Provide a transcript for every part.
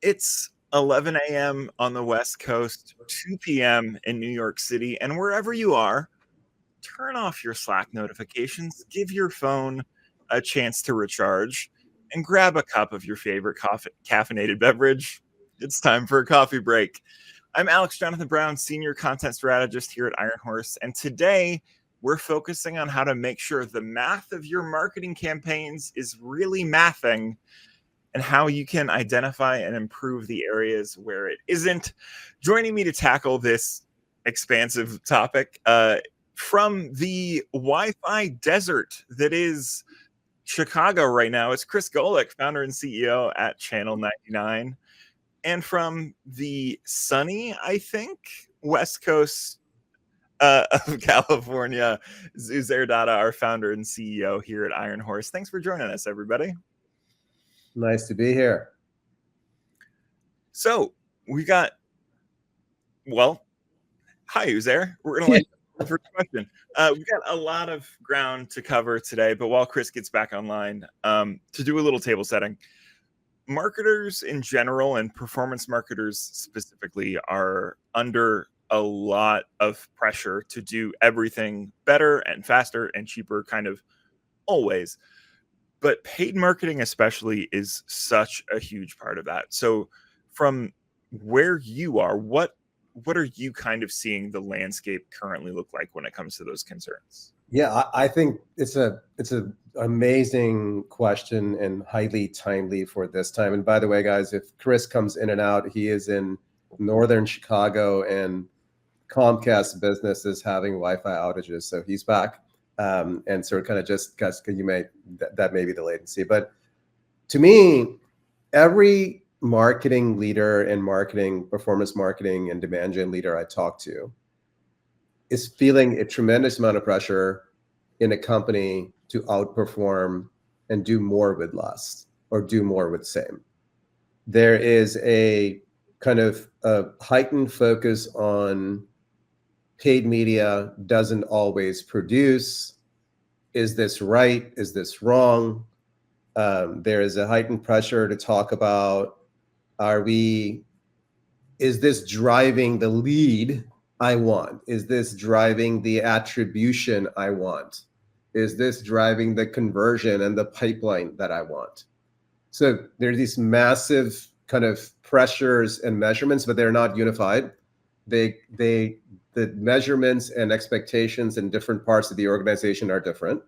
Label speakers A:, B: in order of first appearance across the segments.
A: It's 11 a.m. on the West Coast, 2 p.m. in New York City, and wherever you are, turn off your Slack notifications, give your phone a chance to recharge, and grab a cup of your favorite caffeinated beverage. It's time for a coffee break. I'm Alex Jonathan Brown, Senior Content Strategist here at Iron Horse, and today we're focusing on how to make sure the math of your marketing campaigns is really mathing and how you can identify and improve the areas where it isn't. Joining me to tackle this expansive topic from the Wi-Fi desert that is Chicago right now, it's Chris Golick, founder and CEO at Channel 99. And from the sunny, I think, West Coast of California, Zuzair Dada, our founder and CEO here at Iron Horse. Thanks for joining us, everybody.
B: Nice to be here.
A: So we got, well, hi, Uzair. We're going to the first question. We've got a lot of ground to cover today, but while Chris gets back online, to do a little table setting, marketers in general and performance marketers specifically are under a lot of pressure to do everything better and faster and cheaper, kind of always. But paid marketing especially is such a huge part of that. So from where you are, what are you kind of seeing the landscape currently look like when it comes to those concerns?
B: Yeah, I think it's an amazing question and highly timely for this time. And by the way, guys, if Chris comes in and out, he is in northern Chicago and Comcast business is having Wi-Fi outages, so he's back. And so kind of just because that may be the latency. But to me, every marketing leader and performance marketing and demand gen leader I talk to is feeling a tremendous amount of pressure in a company to outperform and do more with less or do more with same. There is a kind of a heightened focus on paid media doesn't always produce. Is this right? Is this wrong? There is a heightened pressure to talk about, is this driving the lead I want? Is this driving the attribution I want? Is this driving the conversion and the pipeline that I want? So there's these massive kind of pressures and measurements, but they're not unified. The measurements and expectations in different parts of the organization are different,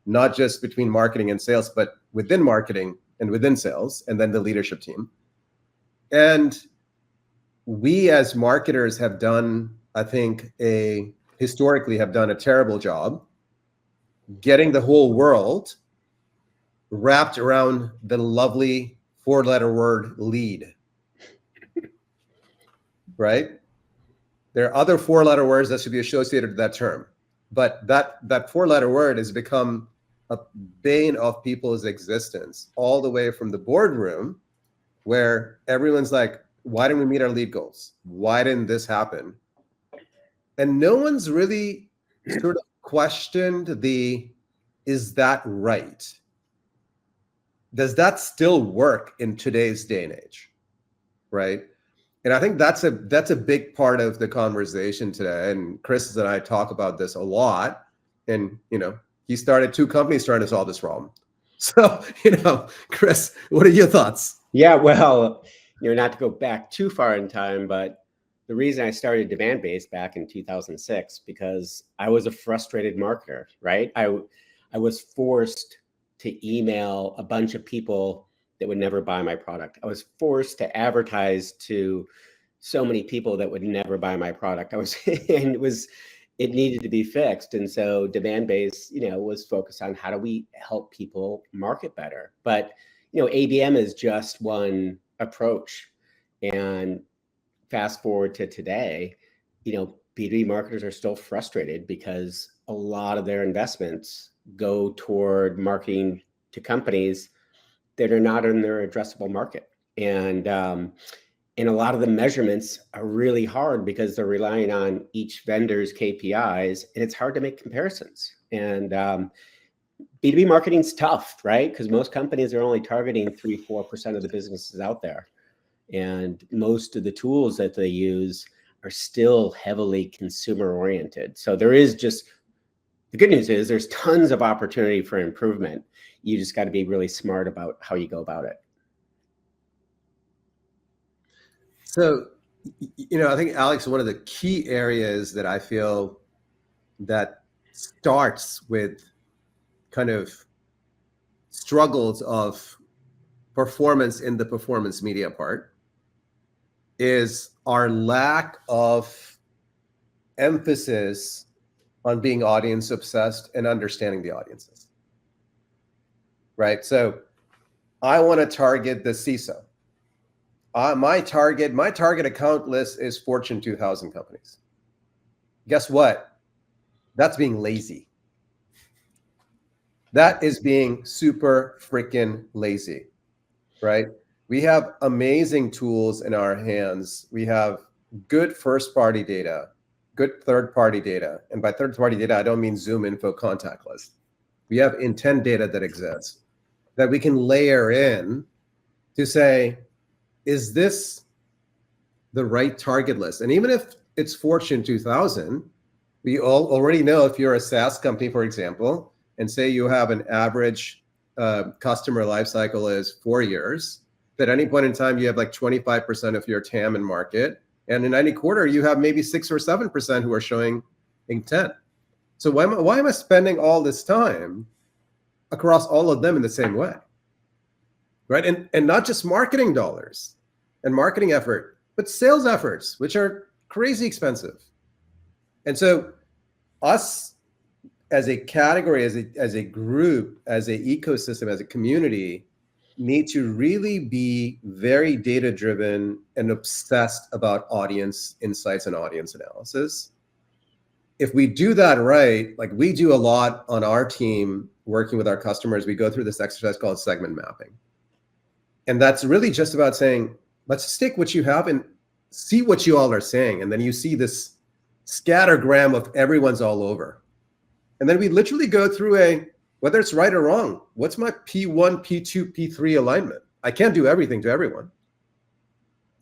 B: not just between marketing and sales, but within marketing and within sales, and then the leadership team. And we as marketers have done, I think, historically have done a terrible job getting the whole world wrapped around the lovely 4-letter word lead, right? There are other 4-letter words that should be associated with that term, but that 4-letter word has become a bane of people's existence, all the way from the boardroom, where everyone's like, why didn't we meet our lead goals? Why didn't this happen? And no one's really sort of questioned is that right? Does that still work in today's day and age, right? And I think that's a big part of the conversation today. And Chris and I talk about this a lot. And, he started 2 companies trying to solve this problem. So, Chris, what are your thoughts?
C: Yeah, well, not to go back too far in time, but the reason I started Demandbase back in 2006, because I was a frustrated marketer, right? I was forced to email a bunch of people that would never buy my product. I was forced to advertise to so many people that would never buy my product. It needed to be fixed. And so Demandbase, was focused on how do we help people market better? But, ABM is just one approach. And fast forward to today, B2B marketers are still frustrated because a lot of their investments go toward marketing to companies that are not in their addressable market. And a lot of the measurements are really hard because they're relying on each vendor's KPIs, and it's hard to make comparisons. And B2B marketing's tough, right? Because most companies are only targeting 3-4% of the businesses out there. And most of the tools that they use are still heavily consumer oriented. So there is just, the good news is there's tons of opportunity for improvement. You just got to be really smart about how you go about it.
B: So, I think, Alex, one of the key areas that I feel that starts with kind of struggles of performance in the performance media part is our lack of emphasis on being audience obsessed and understanding the audiences. Right? So I want to target the CISO. My target account list is Fortune 2000 companies. Guess what? That's being lazy. That is being super freaking lazy, right? We have amazing tools in our hands. We have good first-party data, good third-party data. And by third-party data, I don't mean Zoom info contact list. We have intent data that exists that we can layer in to say, is this the right target list? And even if it's Fortune 2000, we all already know if you're a SaaS company, for example, and say you have an average customer lifecycle is 4 years, at any point in time, you have like 25% of your TAM in market. And in any quarter, you have maybe 6 or 7% who are showing intent. So why am I spending all this time across all of them in the same way? Right? And not just marketing dollars and marketing effort, but sales efforts, which are crazy expensive. And so us as a category, as a group, as an ecosystem, as a community, need to really be very data-driven and obsessed about audience insights and audience analysis. If we do that right, like we do a lot on our team working with our customers, we go through this exercise called segment mapping. And that's really just about saying, let's stick what you have and see what you all are saying. And then you see this scattergram of everyone's all over. And then we literally go through whether it's right or wrong, what's my P1, P2, P3 alignment? I can't do everything to everyone.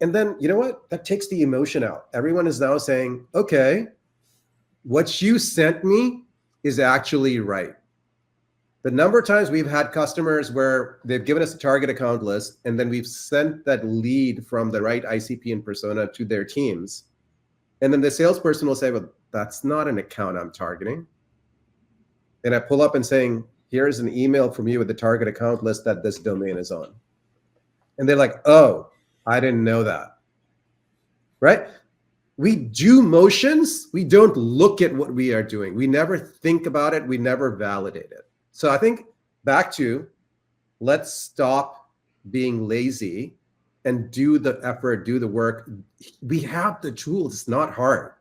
B: And then, you know what? That takes the emotion out. Everyone is now saying, okay, what you sent me is actually right. The number of times we've had customers where they've given us a target account list, and then we've sent that lead from the right ICP and persona to their teams. And then the salesperson will say, well, that's not an account I'm targeting. And I pull up and saying, here's an email from you with the target account list that this domain is on. And they're like, oh, I didn't know that. Right? We do motions. We don't look at what we are doing. We never think about it. We never validate it. So I think back to, let's stop being lazy and do the effort, do the work. We have the tools. It's not hard.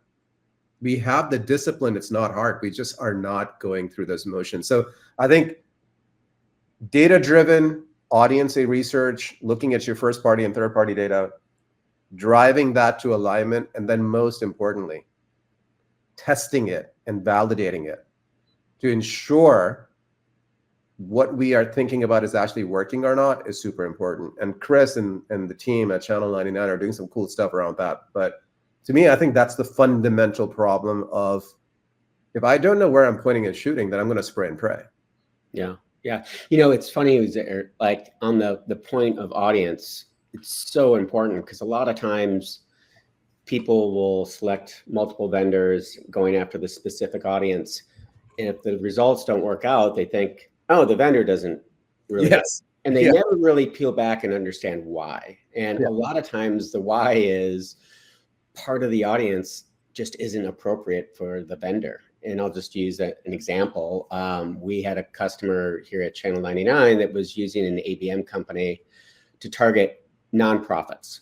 B: We have the discipline. It's not hard. We just are not going through those motions. So I think data-driven audience research, looking at your first-party and third-party data, driving that to alignment, and then most importantly, testing it and validating it to ensure what we are thinking about is actually working or not is super important. And Chris and the team at Channel 99 are doing some cool stuff around that. But to me, I think that's the fundamental problem of, if I don't know where I'm pointing and shooting, then I'm going to spray and pray.
C: Yeah. Yeah. You know, it's funny, like on the point of audience, it's so important because a lot of times people will select multiple vendors going after the specific audience. And if the results don't work out, they think, oh, the vendor doesn't really.
B: Yes.
C: And they never really peel back and understand why. And a lot of times the why is part of the audience just isn't appropriate for the vendor. And I'll just use an example. We had a customer here at Channel 99 that was using an ABM company to target nonprofits,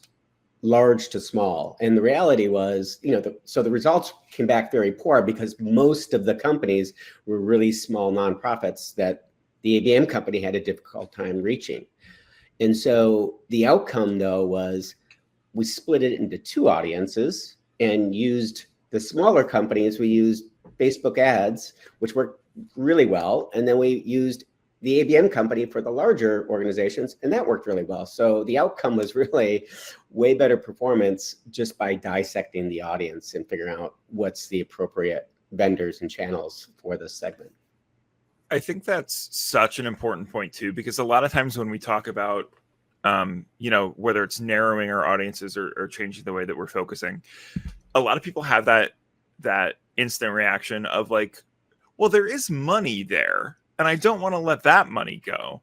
C: large to small. And the reality was, so the results came back very poor because most of the companies were really small nonprofits that the ABM company had a difficult time reaching. And so the outcome, though, was we split it into two audiences and used the smaller companies. We used Facebook ads, which worked really well. And then we used the ABM company for the larger organizations, and that worked really well. So the outcome was really way better performance just by dissecting the audience and figuring out what's the appropriate vendors and channels for this segment.
A: I think that's such an important point too, because a lot of times when we talk about, whether it's narrowing our audiences or changing the way that we're focusing, a lot of people have that instant reaction of like, well, there is money there, and I don't want to let that money go.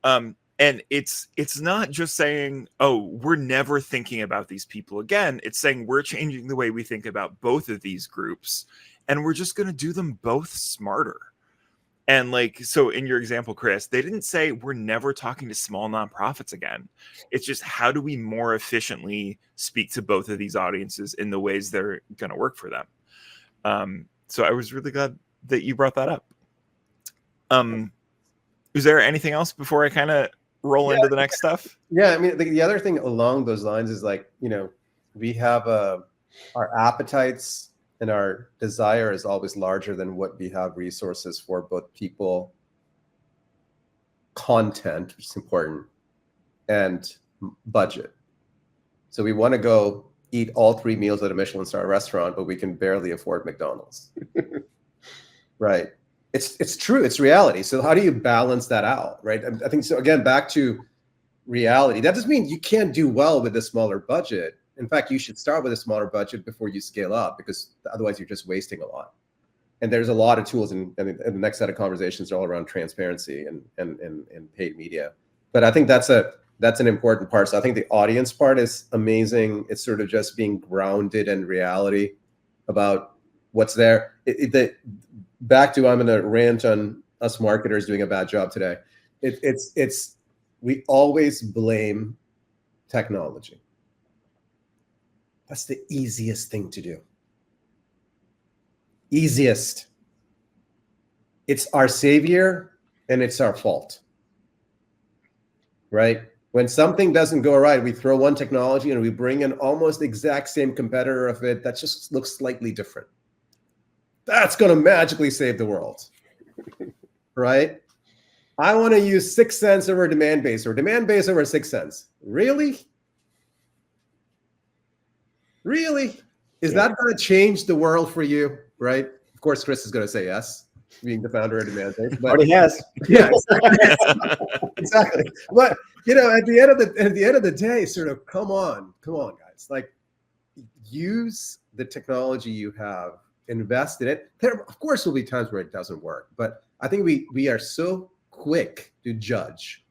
A: And it's not just saying, oh, we're never thinking about these people again. It's saying we're changing the way we think about both of these groups, and we're just going to do them both smarter. And like, so in your example, Chris, they didn't say we're never talking to small nonprofits again. It's just, how do we more efficiently speak to both of these audiences in the ways they're going to work for them? So I was really glad that you brought that up. Is there anything else before I kind of roll into the next stuff?
B: Yeah, I mean, the other thing along those lines is like, we have our appetites and our desire is always larger than what we have resources for, both people, content, which is important, and budget. So we want to go eat all 3 meals at a Michelin star restaurant, but we can barely afford McDonald's. Right. It's true. It's reality. So how do you balance that out? Right. I think so. Again, back to reality. That doesn't mean you can't do well with a smaller budget. In fact, you should start with a smaller budget before you scale up, because otherwise you're just wasting a lot. And there's a lot of tools, and the next set of conversations are all around transparency and paid media. But I think that's an important part. So I think the audience part is amazing. It's sort of just being grounded in reality about what's there. Back to, I'm going to rant on us marketers doing a bad job today. We always blame technology. That's the easiest thing to do. Easiest. It's our savior and it's our fault. Right? When something doesn't go right, we throw one technology and we bring in almost the exact same competitor of it that just looks slightly different. That's going to magically save the world. Right? I want to use 6 cents over demand base, or demand base over 6 cents. Really? Really? Is that going to change the world for you? Right? Of course, Chris is going to say yes, being the founder of Demand Base. But
C: already has.
B: Yeah, exactly. But at the end of the day, sort of, come on, guys. Like, use the technology you have, invest in it. There, of course, will be times where it doesn't work, but I think we are so quick to judge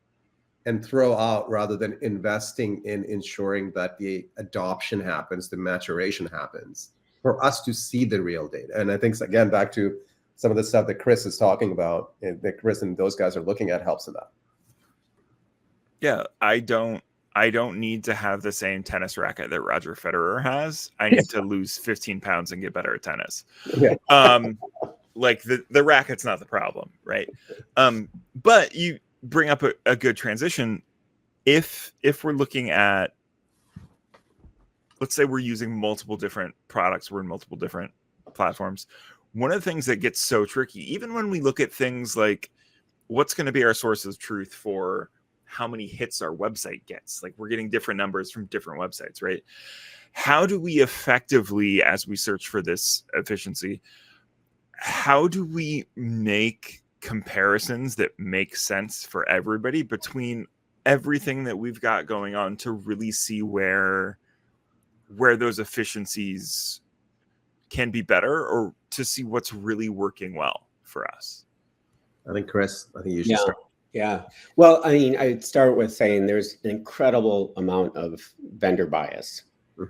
B: and throw out rather than investing in ensuring that the adoption happens, the maturation happens, for us to see the real data. And I think, again, back to some of the stuff that Chris is talking about, and that Chris and those guys are looking at, helps in that.
A: Yeah, I don't need to have the same tennis racket that Roger Federer has. I need to lose 15 pounds and get better at tennis.
B: Yeah.
A: Like the racket's not the problem, right? But you bring up a good transition. If we're looking at, let's say we're using multiple different products, we're in multiple different platforms. One of the things that gets so tricky, even when we look at things like what's going to be our source of truth for how many hits our website gets, like we're getting different numbers from different websites, right? How do we effectively, as we search for this efficiency, how do we make comparisons that make sense for everybody between everything that we've got going on to really see where those efficiencies can be better, or to see what's really working well for us?
B: I think, Chris, you should start.
C: Yeah. Well, I mean, I'd start with saying there's an incredible amount of vendor bias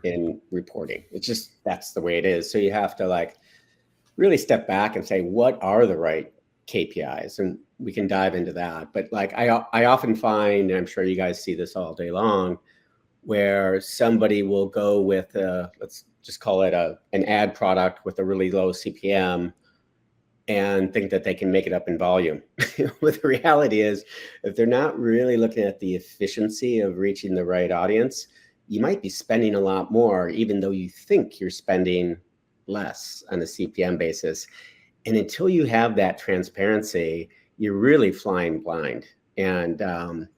C: in reporting. It's just, that's the way it is. So you have to really step back and say, what are the right KPIs? And we can dive into that. But I often find, and I'm sure you guys see this all day long, where somebody will go with let's just call it an ad product with a really low CPM and think that they can make it up in volume. What the reality is, if they're not really looking at the efficiency of reaching the right audience, you might be spending a lot more, even though you think you're spending less on a CPM basis. And until you have that transparency, you're really flying blind. And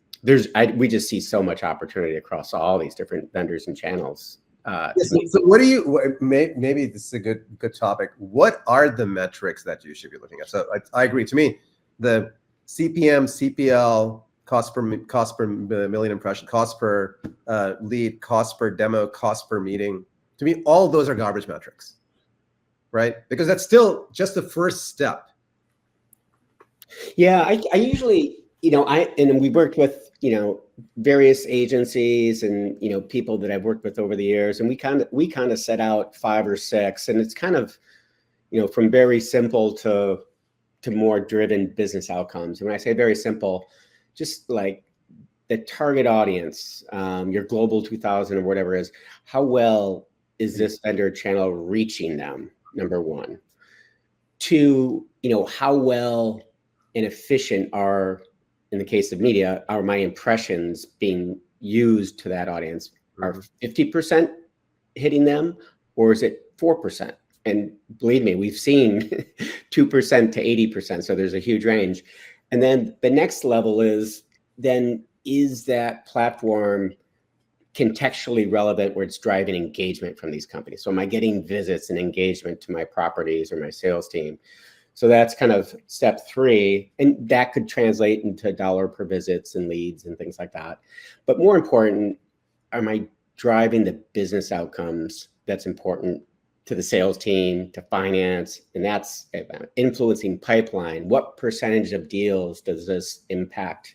C: we just see so much opportunity across all these different vendors and channels.
B: So what do you, maybe this is a good topic. What are the metrics that you should be looking at? So I agree. To me, the CPM, CPL, cost per million impression, cost per lead, cost per demo, cost per meeting. To me, all of those are garbage metrics, right? Because that's still just the first step.
C: Yeah, I usually, and we worked with, various agencies and, people that I've worked with over the years, and we kind of set out 5 or 6, and it's kind of, from very simple to more driven business outcomes. And when I say very simple, just like the target audience, your global 2000 or whatever is, how well is this vendor channel reaching them? Number 1. 2, how well and efficient are, in the case of media, are my impressions being used to that audience? Are 50% hitting them, or is it 4%? And believe me, we've seen 2% to 80%. So there's a huge range. And then the next level is that platform contextually relevant where it's driving engagement from these companies? So am I getting visits and engagement to my properties or my sales team? So that's kind of step 3. And that could translate into dollar per visits and leads and things like that. But more important, am I driving the business outcomes that's important to the sales team, to finance? And that's influencing pipeline. What percentage of deals does this impact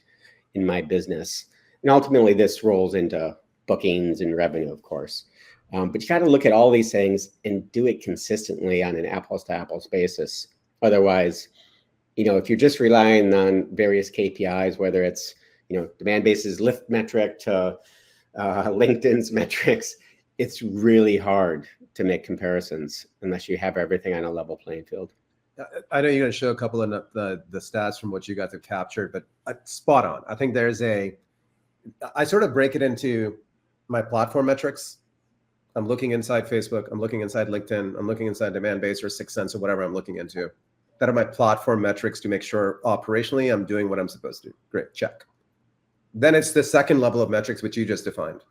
C: in my business? And ultimately, this rolls into bookings and revenue, of course. But you got to look at all these things and do it consistently on an apples to apples basis. Otherwise, if you're just relying on various KPIs, whether it's, Demandbase's lift metric to LinkedIn's metrics, it's really hard to make comparisons unless you have everything on a level playing field.
B: I know you're going to show a couple of the stats from what you guys have captured, but spot on. I think I sort of break it into my platform metrics. I'm looking inside Facebook, I'm looking inside LinkedIn, I'm looking inside Demandbase or 6sense or whatever I'm looking into. That are my platform metrics to make sure operationally I'm doing what I'm supposed to. Great, check. Then it's the second level of metrics, which you just defined.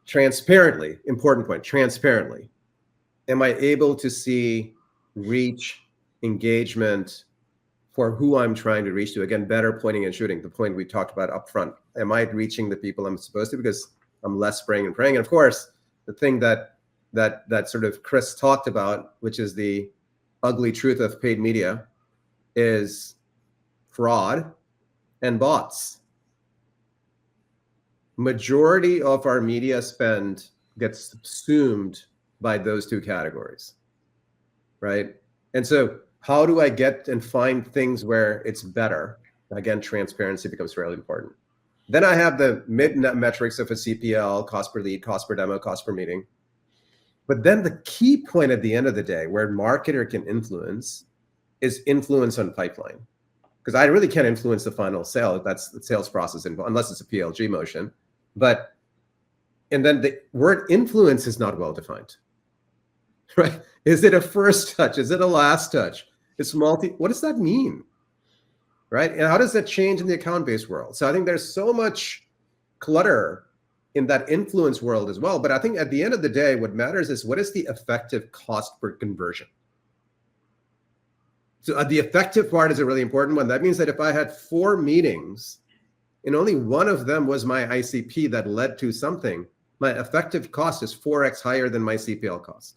B: Transparently, important point, transparently. Am I able to see reach, engagement for who I'm trying to reach to? Again, better pointing and shooting, the point we talked about up front. Am I reaching the people I'm supposed to? Because I'm less spraying and praying. And of course, the thing that sort of Chris talked about, which is the ugly truth of paid media, is fraud and bots. Majority of our media spend gets subsumed by those 2 categories, right? And so how do I get and find things where it's better? Again, transparency becomes fairly important. Then I have the mid-net metrics of a CPL, cost per lead, cost per demo, cost per meeting. But then the key point at the end of the day where marketer can influence is influence on pipeline. Because I really can't influence the final sale. That's the sales process unless it's a PLG motion. And then the word influence is not well defined, right? Is it a first touch? Is it a last touch? It's what does that mean? Right? And how does that change in the account-based world? So I think there's so much clutter in that influence world as well. But I think at the end of the day, what matters is what is the effective cost per conversion? So the effective part is a really important one. That means that if I had 4 meetings and only one of them was my ICP that led to something, my effective cost is 4x higher than my CPL cost,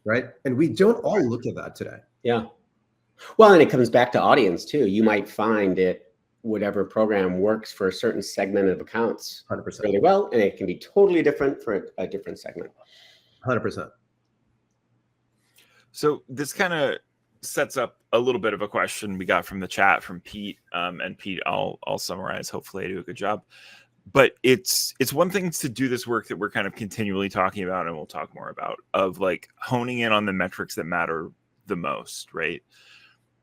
B: right? And we don't all look at that today.
C: Yeah. Well, and it comes back to audience too. You might find whatever program works for a certain segment of accounts
B: 100%.
C: really well, and it can be totally different for a different segment.
B: 100%.
A: So this kind of sets up a little bit of a question we got from the chat from Pete. And Pete, I'll summarize. Hopefully I do a good job. But it's one thing to do this work that we're kind of continually talking about, and we'll talk more about, of like honing in on the metrics that matter the most, right?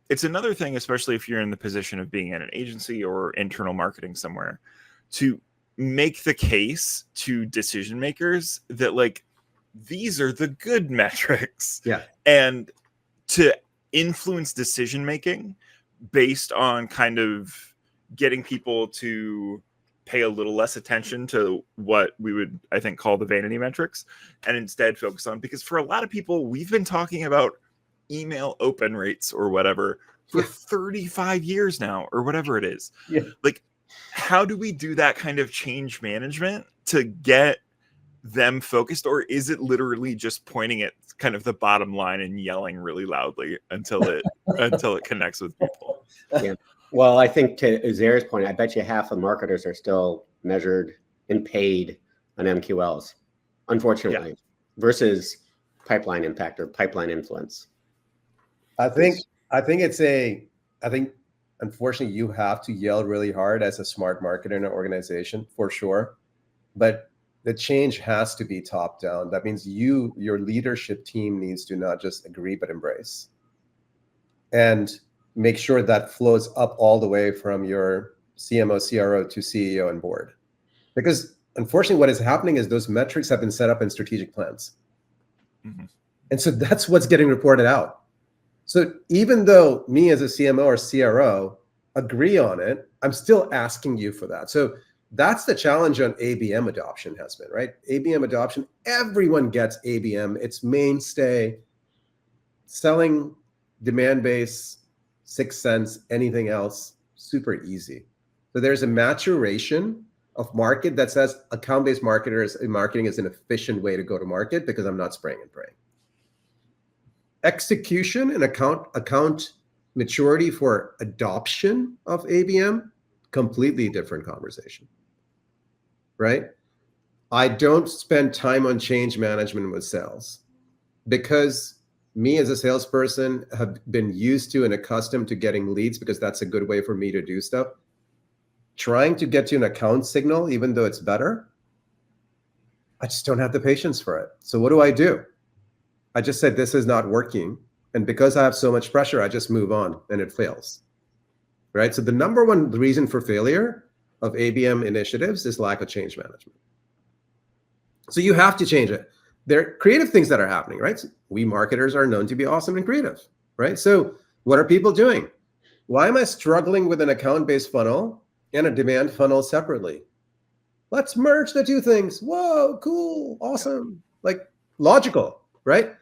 A: It's another thing, especially if you're in the position of being at an agency or internal marketing somewhere, to make the case to decision makers that like these are the good metrics.
B: Yeah.
A: And to influence decision making based on kind of getting people to pay a little less attention to what we would, I think, call the vanity metrics, and instead focus on, because for a lot of people, we've been talking about email open rates or whatever for 35 years now, or whatever it is.
B: Yeah.
A: Like, how do we do that kind of change management to get them focused? Or is it literally just pointing at kind of the bottom line and yelling really loudly until it connects with people?
C: Yeah. Well, I think to Uzaire's point, I bet you half of marketers are still measured and paid on MQLs, unfortunately, versus pipeline impact or pipeline influence.
B: I think unfortunately you have to yell really hard as a smart marketer in an organization, for sure. But the change has to be top down. That means your leadership team needs to not just agree, but embrace. And make sure that flows up all the way from your CMO, CRO to CEO and board. Because unfortunately, what is happening is those metrics have been set up in strategic plans.
A: Mm-hmm.
B: And so that's what's getting reported out. So even though me as a CMO or CRO agree on it, I'm still asking you for that. So that's the challenge on ABM adoption has been, right? ABM adoption, everyone gets ABM. It's mainstay. Selling demand-based, 6 Sense, anything else, super easy. So there's a maturation of market that says account-based marketing is an efficient way to go to market because I'm not spraying and praying. Execution and account maturity for adoption of ABM, completely different conversation, right? I don't spend time on change management with sales because me as a salesperson have been used to and accustomed to getting leads because that's a good way for me to do stuff. Trying to get to an account signal, even though it's better, I just don't have the patience for it. So what do? I just said, this is not working. And because I have so much pressure, I just move on and it fails, right? So the number one reason for failure of ABM initiatives is lack of change management. So you have to change it. There are creative things that are happening, right? We marketers are known to be awesome and creative, right? So what are people doing? Why am I struggling with an account-based funnel and a demand funnel separately? Let's merge the two things. Whoa, cool, awesome. Like logical, right?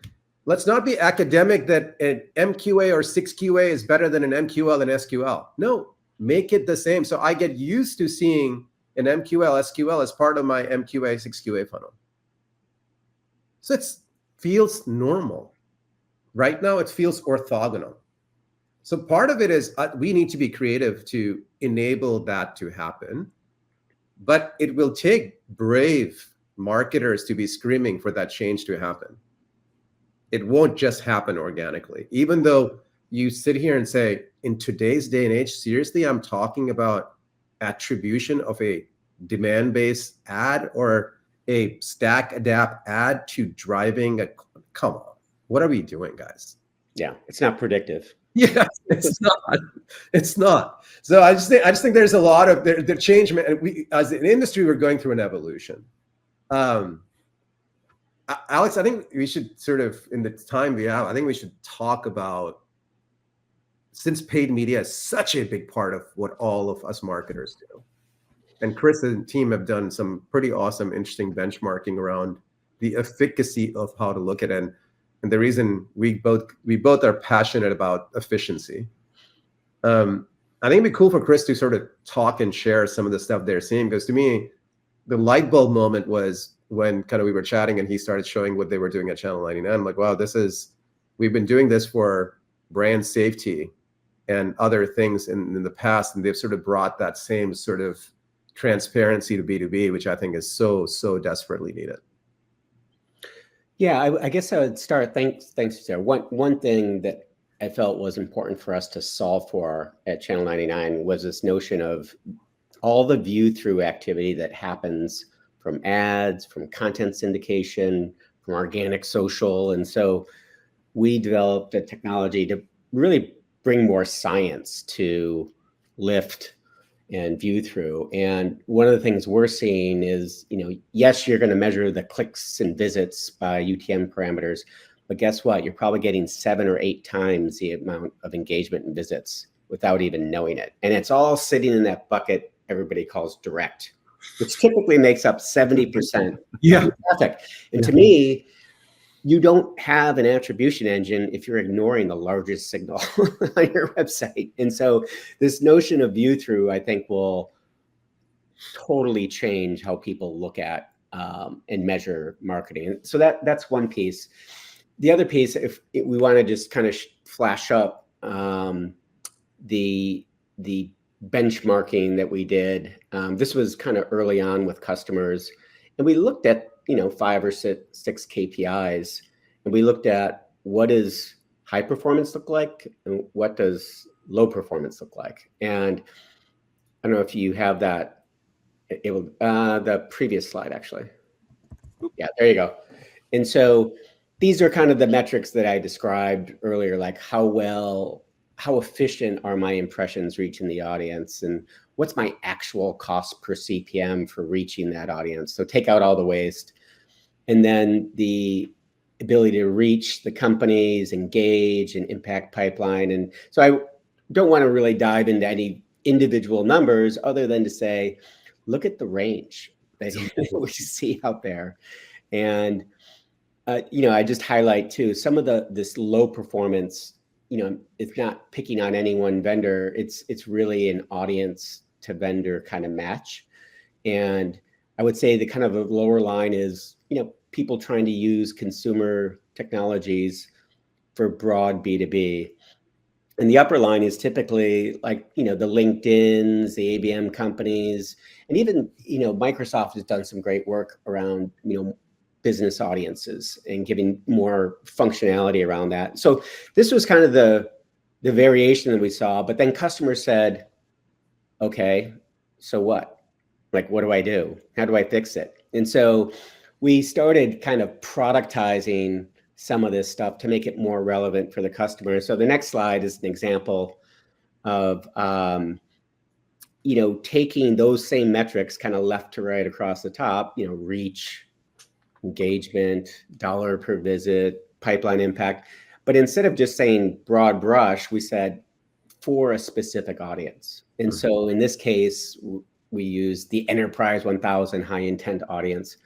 B: Let's not be academic that an MQA or 6QA is better than an MQL and SQL. No, make it the same. So I get used to seeing an MQL, SQL as part of my MQA, 6QA funnel. So it feels normal. Right now, it feels orthogonal. So part of it is we need to be creative to enable that to happen. But it will take brave marketers to be screaming for that change to happen. It won't just happen organically. Even though you sit here and say, in today's day and age, seriously, I'm talking about attribution of a demand-based ad or a stack adapt ad to driving a, come on, what are we doing, guys?
C: Yeah, it's not predictive.
B: Yeah, it's not. It's not. So I just think there's a lot of the change. We as an industry, we're going through an evolution. Alex, I think we should sort of, in the time we have, I think we should talk about, since paid media is such a big part of what all of us marketers do. And Chris and team have done some pretty awesome, interesting benchmarking around the efficacy of how to look at it. And the reason we both are passionate about efficiency. I think it'd be cool for Chris to sort of talk and share some of the stuff they're seeing, because to me, the light bulb moment was when kind of we were chatting and he started showing what they were doing at Channel 99. I'm like, wow, we've been doing this for brand safety and other things in the past, and they've sort of brought that same sort of transparency to B2B, which I think is so desperately needed.
C: Yeah, I guess I would start. Thanks, Sarah. One thing that I felt was important for us to solve for at Channel 99 was this notion of all the view-through activity that happens from ads, from content syndication, from organic social. And so we developed a technology to really bring more science to lift and view through. And one of the things we're seeing is, yes, you're going to measure the clicks and visits by UTM parameters, but guess what? You're probably getting 7 or 8 times the amount of engagement and visits without even knowing it. And it's all sitting in that bucket everybody calls direct, which typically makes up 70% of your traffic. And to me, you don't have an attribution engine if you're ignoring the largest signal on your website. And so this notion of view through, I think, will totally change how people look at and measure marketing. So that's one piece. The other piece, if we want to just kind of flash up the benchmarking that we did, this was kind of early on with customers, and we looked at 5 or 6 KPIs, and we looked at what does high performance look like and what does low performance look like. And I don't know if you have that. The previous slide, actually. Yeah, there you go. And so these are kind of the metrics that I described earlier, like how efficient are my impressions reaching the audience, and what's my actual cost per CPM for reaching that audience. So take out all the waste. And then the ability to reach the companies, engage, and impact pipeline. And so I don't want to really dive into any individual numbers other than to say, look at the range that we see out there. And, I just highlight too, some of this low performance, it's not picking on any one vendor. It's really an audience to vendor kind of match. And I would say the kind of a lower line is, people trying to use consumer technologies for broad B2B. And the upper line is typically like, the LinkedIns, the ABM companies, and even, Microsoft has done some great work around, business audiences and giving more functionality around that. So this was kind of the variation that we saw, but then customers said, okay, so what? Like, what do I do? How do I fix it? And so we started kind of productizing some of this stuff to make it more relevant for the customer. So the next slide is an example of, taking those same metrics kind of left to right across the top, reach, engagement, dollar per visit, pipeline impact. But instead of just saying broad brush, we said for a specific audience. And so in this case, we used the Enterprise 1000 high intent audience,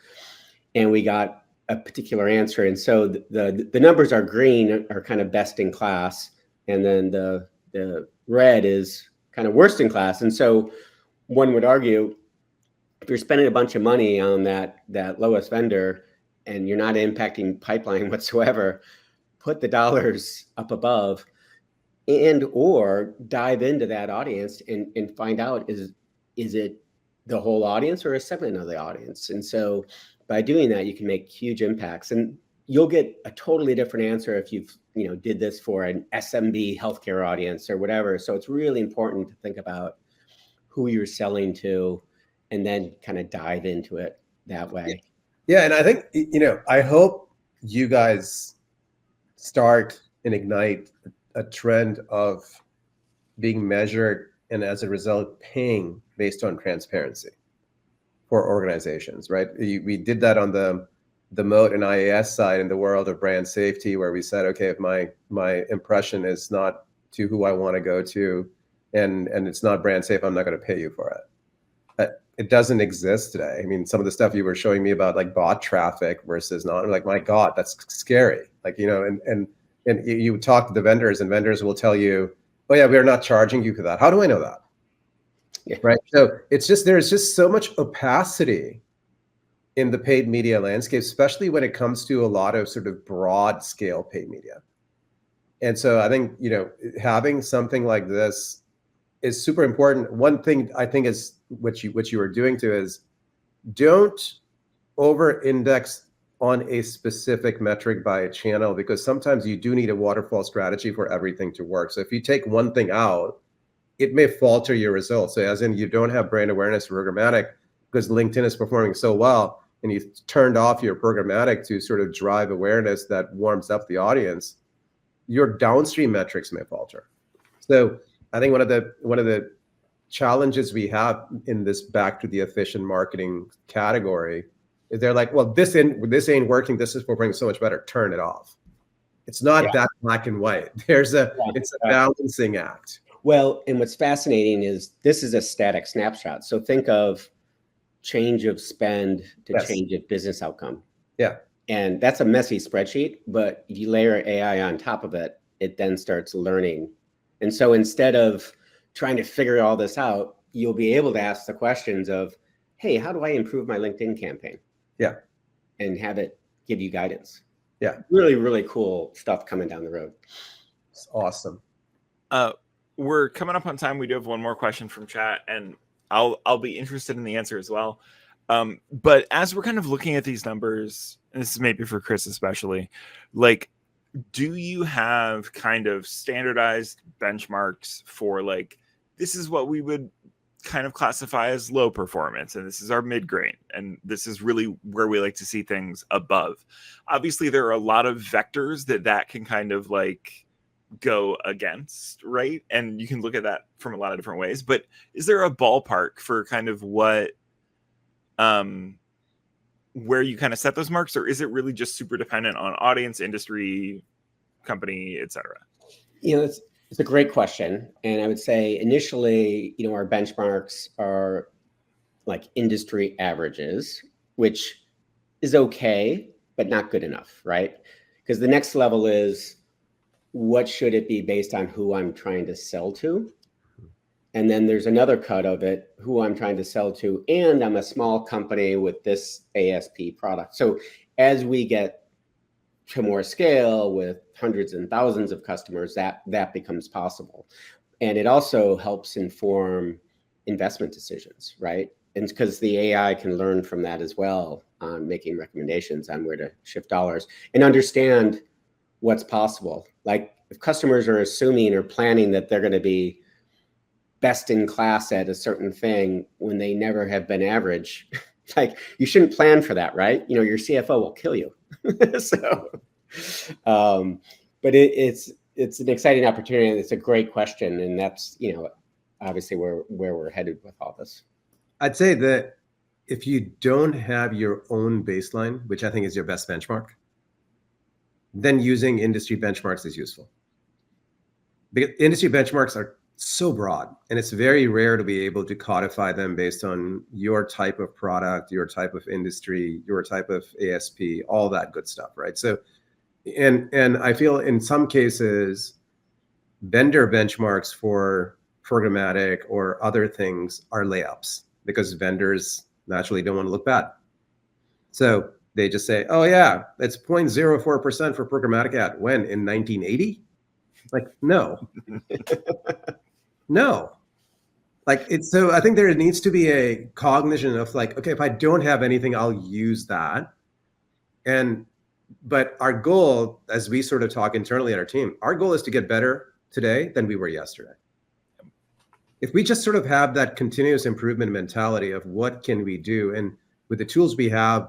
C: and we got a particular answer. And so the numbers are green, are kind of best in class, and then the red is kind of worst in class. And so one would argue, if you're spending a bunch of money on that lowest vendor and you're not impacting pipeline whatsoever, put the dollars up above and or dive into that audience and find out, is it the whole audience or a segment of the audience? And so by doing that, you can make huge impacts, and you'll get a totally different answer if you've did this for an SMB healthcare audience or whatever. So it's really important to think about who you're selling to and then kind of dive into it that way.
B: Yeah, and I think I hope you guys start and ignite a trend of being measured and as a result paying based on transparency for organizations, right? We did that on the Moat and IAS side in the world of brand safety, where we said, okay, if my impression is not to who I want to go to, and it's not brand safe, I'm not going to pay you for it. It doesn't exist today. I mean, some of the stuff you were showing me about like bot traffic versus not, I'm like, my God, that's scary. Like, and you talk to the vendors, and vendors will tell you, oh yeah, we're not charging you for that. How do I know that? Yeah. Right. So there's just so much opacity in the paid media landscape, especially when it comes to a lot of sort of broad scale paid media. And so I think, having something like this is super important. One thing I think is what you were doing too is don't over index on a specific metric by a channel, because sometimes you do need a waterfall strategy for everything to work. So if you take one thing out, it may falter your results. So as in, you don't have brand awareness programmatic because LinkedIn is performing so well, and you've turned off your programmatic to sort of drive awareness that warms up the audience, your downstream metrics may falter. So I think one of the challenges we have in this back to the efficient marketing category is they're like, well, this ain't working. This is performing so much better. Turn it off. It's not that black and white. It's a balancing act.
C: Well, and what's fascinating is this is a static snapshot. So think of change of spend to
B: Yes.
C: change of business outcome.
B: Yeah.
C: And that's a messy spreadsheet, but if you layer AI on top of it, it then starts learning. And so instead of trying to figure all this out, you'll be able to ask the questions of, hey, how do I improve my LinkedIn campaign?
B: Yeah.
C: And have it give you guidance.
B: Yeah.
C: Really, really cool stuff coming down the road.
B: It's awesome.
A: We're coming up on time. We do have one more question from chat, and I'll be interested in the answer as well. But as we're kind of looking at these numbers, and this is maybe for Chris especially, like, do you have kind of standardized benchmarks for like, this is what we would kind of classify as low performance, and this is our mid-grade, and this is really where we like to see things above? Obviously, there are a lot of vectors that can kind of like go against, right? And you can look at that from a lot of different ways, but is there a ballpark for kind of what where you kind of set those marks, or is it really just super dependent on audience, industry, company, etc.?
C: You know, it's a great question. And I would say initially, you know, our benchmarks are like industry averages, which is okay, but not good enough, right? Because the next level is, what should it be based on who I'm trying to sell to? And then there's another cut of it, who I'm trying to sell to, and I'm a small company with this ASP product. So as we get to more scale with hundreds and thousands of customers, that becomes possible. And it also helps inform investment decisions, right? And because the AI can learn from that as well on making recommendations on where to shift dollars and understand what's possible. Like if customers are assuming or planning that they're going to be best in class at a certain thing when they never have been average, like you shouldn't plan for that, right? You know, your CFO will kill you. So, but it's an exciting opportunity, and it's a great question, and that's, you know, obviously where we're headed with all this.
B: I'd say that if you don't have your own baseline, which I think is your best benchmark, then using industry benchmarks is useful. Because industry benchmarks are so broad, and it's very rare to be able to codify them based on your type of product, your type of industry, your type of ASP, all that good stuff, right? So, and I feel in some cases, vendor benchmarks for programmatic or other things are layups because vendors naturally don't want to look bad. So they just say, oh yeah, it's 0.04% for programmatic ad. When? In 1980? Like, no. No. Like, it's, so I think there needs to be a cognition of like, okay, if I don't have anything, I'll use that. But our goal, as we sort of talk internally at our team, our goal is to get better today than we were yesterday. If we just sort of have that continuous improvement mentality of what can we do, and with the tools we have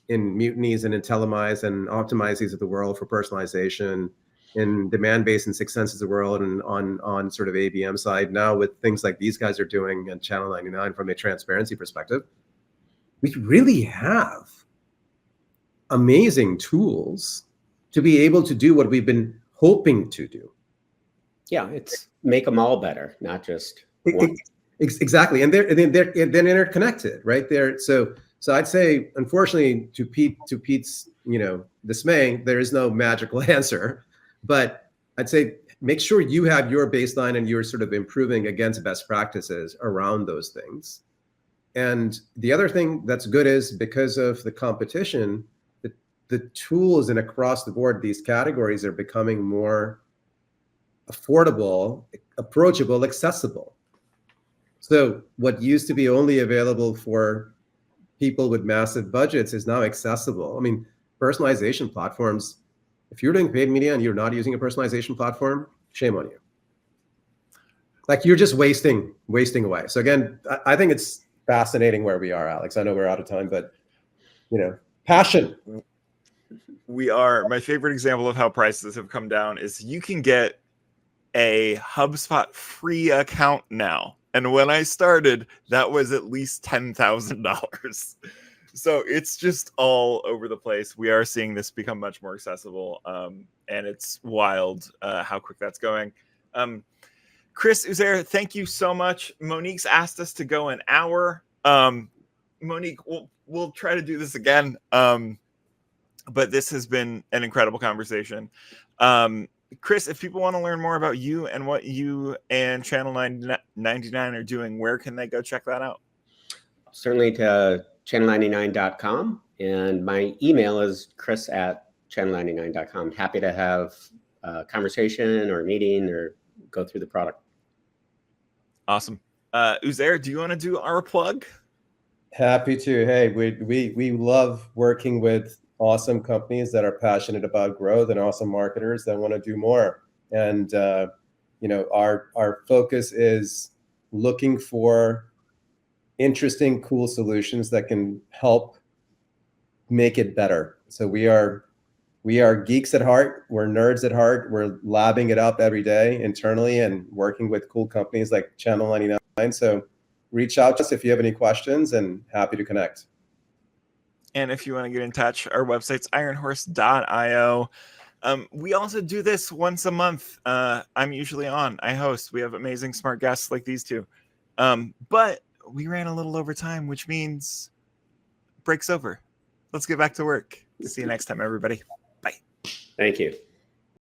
B: in Mutinies and in Telemize and Optimizes of the world for personalization, in Demandbase and 6 Senses of the world, and on sort of ABM side, now with things like these guys are doing and Channel 99 from a transparency perspective, we really have amazing tools to be able to do what we've been hoping to do.
C: Yeah, it's make them all better, not just one.
B: Exactly, and they're interconnected, right? So I'd say, unfortunately, to Pete's, you know, dismay, there is no magical answer, but I'd say make sure you have your baseline and you're sort of improving against best practices around those things. And the other thing that's good is, because of the competition, the tools and across the board, these categories are becoming more affordable, approachable, accessible. So what used to be only available for people with massive budgets is now accessible. I mean, personalization platforms, if you're doing paid media and you're not using a personalization platform, shame on you. Like, you're just wasting away. So again, I think it's fascinating where we are, Alex. I know we're out of time, but, you know, passion.
A: We are. My favorite example of how prices have come down is you can get a HubSpot free account now. And when I started, that was at least $10,000. So it's just all over the place. We are seeing this become much more accessible. And it's wild how quick that's going. Chris Uzair, thank you so much. Monique's asked us to go an hour. Monique, we'll try to do this again. But this has been an incredible conversation. Chris, if people want to learn more about you and what you and Channel 99 are doing, where can they go check that out?
C: Certainly to channel99.com. And my email is chris@channel99.com. Happy to have a conversation or a meeting or go through the product.
A: Awesome. Uzair, do you want to do our plug?
B: Happy to. Hey, we love working with awesome companies that are passionate about growth and awesome marketers that want to do more. And our focus is looking for interesting, cool solutions that can help make it better. So we are geeks at heart. We're nerds at heart. We're labbing it up every day internally and working with cool companies like Channel 99. So reach out to us if you have any questions, and happy to connect.
A: And if you want to get in touch, our website's ironhorse.io. We also do this once a month. I'm usually on. I host. We have amazing smart guests like these two. But we ran a little over time, which means break's over. Let's get back to work. See you next time, everybody. Bye.
C: Thank you.